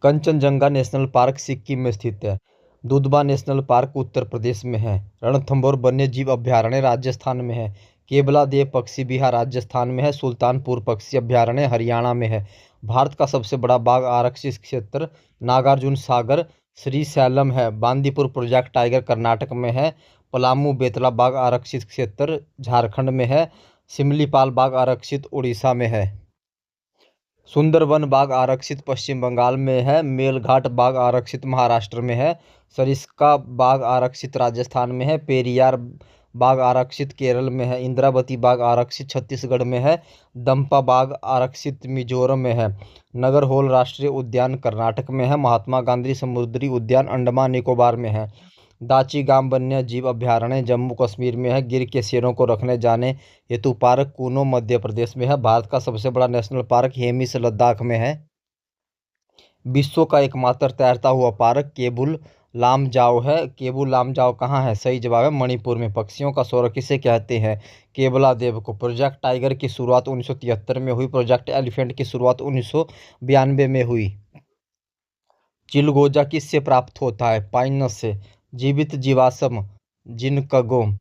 Kanchenjunga national park Sikkim में स्थित है। दुधवा नेशनल पार्क उत्तर प्रदेश में है। रणथंभौर वन्यजीव अभयारण्य राजस्थान में है। केवलादेव पक्षी विहार राजस्थान में है। सुल्तानपुर पक्षी अभयारण्य हरियाणा में है। भारत का सबसे बड़ा बाघ आरक्षित क्षेत्र नागार्जुन सागर श्रीशैलम है। बांदीपुर प्रोजेक्ट टाइगर कर्नाटक में है। पलामू बेतला बाघ आरक्षित क्षेत्र झारखंड में है। सिमलीपाल बाघ आरक्षित उड़ीसा में है। सुंदरवन बाघ आरक्षित पश्चिम बंगाल में है। मेलघाट बाघ आरक्षित महाराष्ट्र में है। सरिस्का बाघ आरक्षित राजस्थान में है। पेरियार बाघ आरक्षित केरल में है। इंद्रावती बाघ आरक्षित छत्तीसगढ़ में है। दंपा बाघ आरक्षित मिजोरम में है। नगरहोल राष्ट्रीय उद्यान कर्नाटक में है। महात्मा गांधी समुद्री उद्यान अंडमान निकोबार में है। दाची-गाम वन्य जीव अभयारण्य जम्मू कश्मीर में है। गिर के शेरों को रखने जाने हेतु पार्क कूनो मध्य प्रदेश में है। भारत का सबसे बड़ा नेशनल पार्क हेमिस लद्दाख में है। विश्व का एकमात्र तैरता हुआ पार्क केबुल लामजाओ है। केबुल लामजाओ कहाँ है? सही जवाब है मणिपुर में। पक्षियों का स्वर्ग किसे कहते हैं? केवलादेव को। प्रोजेक्ट टाइगर की शुरुआत 1973 में हुई। प्रोजेक्ट एलिफेंट की शुरुआत 1992 में हुई। चिलगोजा किससे प्राप्त होता है? पाइनस से। जीवित जीवाश्म जिनकगो।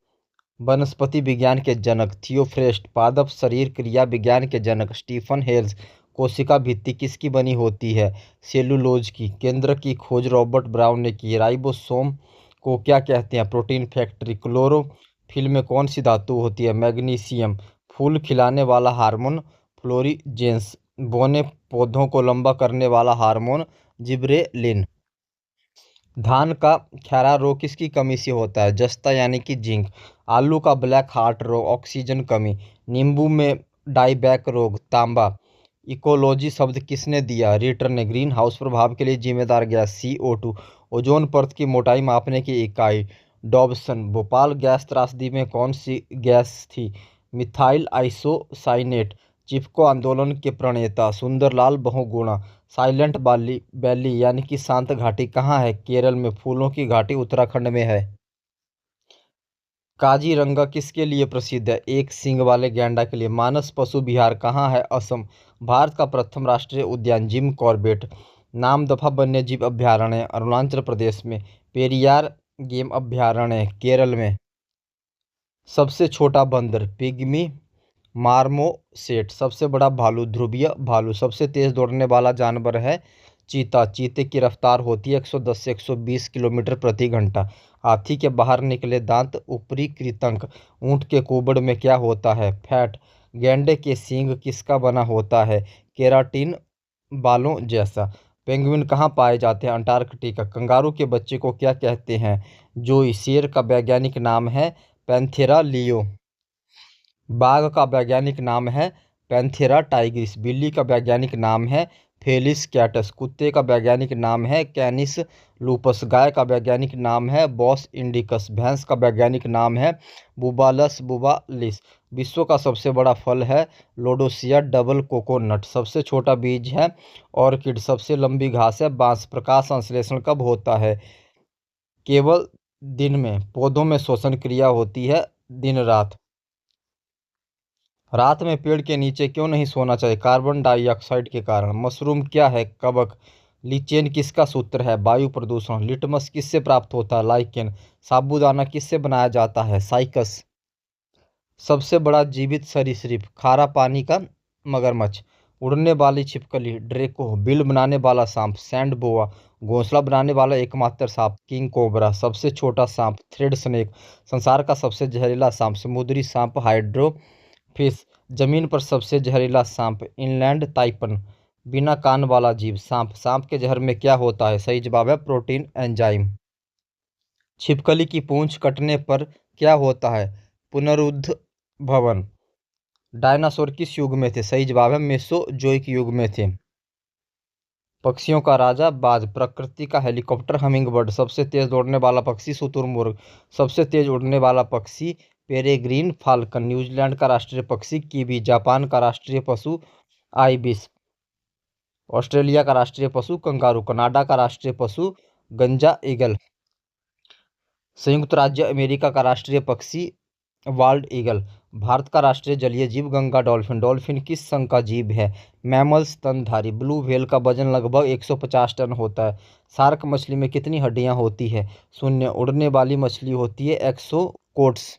वनस्पति विज्ञान के जनक थियोफ्रेस्ट। पादप शरीर क्रिया विज्ञान के जनक स्टीफन हेल्स। कोशिका भित्ति किसकी बनी होती है? सेलुलोज की। केंद्र की खोज रॉबर्ट ब्राउन ने की। राइबोसोम को क्या कहते हैं? Protein factory. क्लोरोफिल में कौन सी धातु होती है? मैग्नीशियम। फूल खिलाने वाला हार्मोन फ्लोरीजेंस। बौने पौधों को लंबा करने वाला हार्मोन जिब्रेलिन। धान का खैरा रोग किसकी कमी से होता है? जस्ता यानी कि जिंक। आलू का ब्लैक हार्ट रोग ऑक्सीजन कमी। नींबू में डाईबैक रोग तांबा। इकोलॉजी शब्द किसने दिया? रिटर ने। ग्रीन हाउस प्रभाव के लिए जिम्मेदार गैस CO2। ओजोन परत की मोटाई मापने की इकाई डॉब्सन। भोपाल गैस त्रासदी में कौन सी गैस थी? Methyl isocyanate. चिपको आंदोलन के प्रणेता सुंदरलाल बहुगुणा। साइलेंट वैली यानी कि शांत घाटी कहाँ है? केरल में। फूलों की घाटी उत्तराखंड में है। काजीरंगा किसके लिए प्रसिद्ध है? एक सींग वाले गैंडा के लिए। मानस पशु विहार कहाँ है? असम। भारत का प्रथम राष्ट्रीय उद्यान जिम कॉर्बेट। नामदफा वन्यजीव अभयारण्य अरुणाचल प्रदेश में। पेरियार गेम अभयारण्य केरल में। सबसे छोटा बंदर पिग्मी मार्मोसेट। सबसे बड़ा भालू ध्रुवीय भालू। सबसे तेज दौड़ने वाला जानवर है चीता। चीते की रफ्तार होती है 110 से 120 किलोमीटर प्रति घंटा। हाथी के बाहर निकले दांत ऊपरी कृंतक। ऊंट के कुबड़ में क्या होता है? फैट। गैंडे के सींग किसका बना होता है? केराटिन बालों जैसा। पेंगुइन कहाँ पाए जाते हैं? अंटार्कटिका। कंगारू के बच्चे को क्या कहते हैं? जोई। शेर का वैज्ञानिक नाम है पैंथेरा लियो। बाघ का वैज्ञानिक नाम है पैंथेरा टाइग्रिस। बिल्ली का वैज्ञानिक नाम है फेलिस कैटस। कुत्ते का वैज्ञानिक नाम है कैनिस लूपस। गाय का वैज्ञानिक नाम है बॉस इंडिकस। भैंस का वैज्ञानिक नाम है बुबालस बुबालिस। विश्व का सबसे बड़ा फल है लोडोसिया डबल कोकोनट। सबसे छोटा बीज है ऑर्किड। सबसे लंबी घास है बांस। प्रकाश संश्लेषण कब होता है? केवल दिन में। पौधों में श्वसन क्रिया होती है दिन रात। रात में पेड़ के नीचे क्यों नहीं सोना चाहिए? कार्बन डाइऑक्साइड के कारण। मशरूम क्या है? कवक। लीचेन किसका सूत्र है? वायु प्रदूषण। लिटमस किससे प्राप्त होता है? लाइकेन। साबूदाना किससे बनाया जाता है? साइकस। सबसे बड़ा जीवित सरीसृप खारा पानी का मगरमच्छ। उड़ने वाली छिपकली ड्रेको। बिल बनाने वाला सांप सैंड बोआ। घोंसला बनाने वाला एकमात्र सांप किंग कोबरा। सबसे छोटा सांप थ्रेड स्नेक। संसार का सबसे जहरीला सांप समुद्री सांप हाइड्रो फिश। जमीन पर सबसे जहरीला सांप इनलैंड ताइपन। बिना कान वाला जीव सांप। सांप के जहर में क्या होता है? सही जवाब है प्रोटीन एंजाइम। छिपकली की पूंछ कटने पर क्या होता है? पुनरुद्भवन। डायनासोर किस युग में थे? सही जवाब है मेसोजोइक युग में थे। पक्षियों का राजा बाज। प्रकृति का हेलीकॉप्टर हमिंगबर्ड। सबसे तेज दौड़ने वाला पक्षी शुतुरमुर्ग। सबसे तेज उड़ने वाला पक्षी पेरेग्रीन फाल्कन। न्यूजीलैंड का राष्ट्रीय पक्षी कीवी। जापान का राष्ट्रीय पशु आइबिस। ऑस्ट्रेलिया का राष्ट्रीय पशु कंगारू। कनाडा का राष्ट्रीय पशु गंजा ईगल। संयुक्त राज्य अमेरिका का राष्ट्रीय पक्षी वाल्ड ईगल। भारत का राष्ट्रीय जलीय जीव गंगा डॉल्फिन। डॉल्फिन किस संघ का जीव है? मैमल्स, स्तनधारी। ब्लू व्हेल का वजन लगभग 150 टन होता है। शार्क मछली में कितनी हड्डियां होती है? शून्य। उड़ने वाली मछली होती है एक्सोकोट्स।